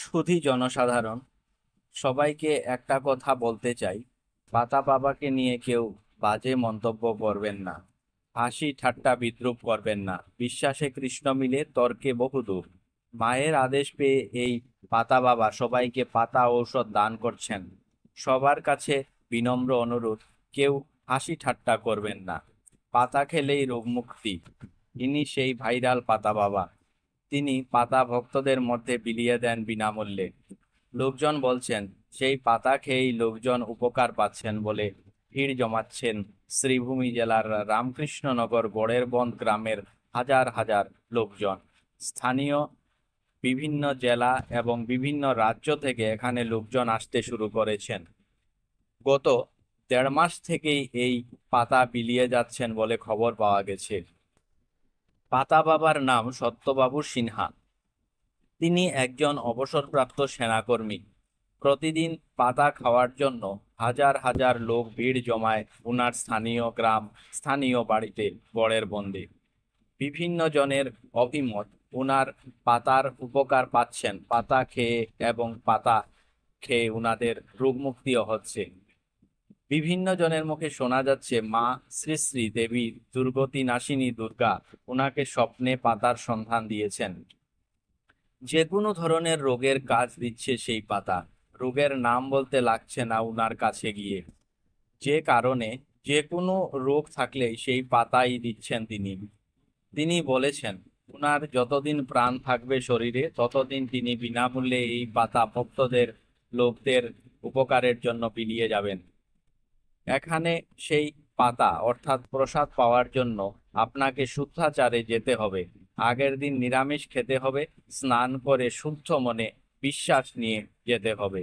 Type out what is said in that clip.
সুধী জনসাধারণ, সবাইকে একটা কথা বলতে চাই। পাতা বাবাকে নিয়ে কেউ বাজে মন্তব্য করবেন না, হাসি ঠাট্টা বিদ্রূপ করবেন না। বিশ্বাসে কৃষ্ণ মিলে তর্কে বহুদূর। মায়ের আদেশ পেয়ে এই পাতা বাবা সবাইকে পাতা ঔষধ দান করছেন। সবার কাছে বিনম্র অনুরোধ, কেউ হাসি ঠাট্টা করবেন না। পাতা খেলেই রোগমুক্তি। ইনি সেই ভাইরাল পাতা বাবা। তিনি পাতা ভক্তদের মধ্যে বিলিয়ে দেন বিনামূল্যে। লোকজন বলছেন, সেই পাতা খেয়েই লোকজন উপকার পাচ্ছেন বলে ভিড় জমাচ্ছেন শ্রীভূমি জেলার রামকৃষ্ণনগর গড়ের বন গ্রামের হাজার হাজার লোকজন। স্থানীয় বিভিন্ন জেলা এবং বিভিন্ন রাজ্য থেকে এখানে লোকজন আসতে শুরু করেছেন। গত 1.5 মাস থেকেই এই পাতা বিলিয়ে যাচ্ছেন বলে খবর পাওয়া গেছে। পাতা বাবার নাম সত্যবাবু সিনহা। তিনি একজন অবসরপ্রাপ্ত সেনাকর্মী। প্রতিদিন পাতা খাওয়ার জন্য হাজার হাজার লোক ভিড় জমায় উনার স্থানীয় গ্রাম, স্থানীয় বাড়িতে বড়ের বন্দে। বিভিন্ন জনের অভিমত, উনার পাতার উপকার পাচ্ছেন পাতা খেয়ে, এবং পাতা খেয়ে উনাদের রোগমুক্তিও হচ্ছে। বিভিন্ন জনের মুখে শোনা যাচ্ছে, মা শ্রী শ্রী দেবী দুর্গতি নাশিনী দুর্গা উনাকে স্বপ্নে পাতার সন্ধান দিয়েছেন। যে কোনো ধরনের রোগের কাজ দিচ্ছে সেই পাতা। রোগের নাম বলতে লাগছে না উনার কাছে গিয়ে। যে কারণে যে কোনো রোগ থাকলেই সেই পাতাই দিচ্ছেন তিনি। তিনি বলেছেন, উনার যতদিন প্রাণ থাকবে শরীরে ততদিন তিনি বিনামূল্যে এই পাতা ভক্তদের, লোকদের উপকারের জন্য বিলিয়ে যাবেন। এখানে সেই পাতা অর্থাৎ প্রসাদ পাওয়ার জন্য আপনাকে শুদ্ধাচারে যেতে হবে। আগের দিন নিরামিষ খেতে হবে, স্নান করে শুদ্ধ মনে বিশ্বাস নিয়ে যেতে হবে।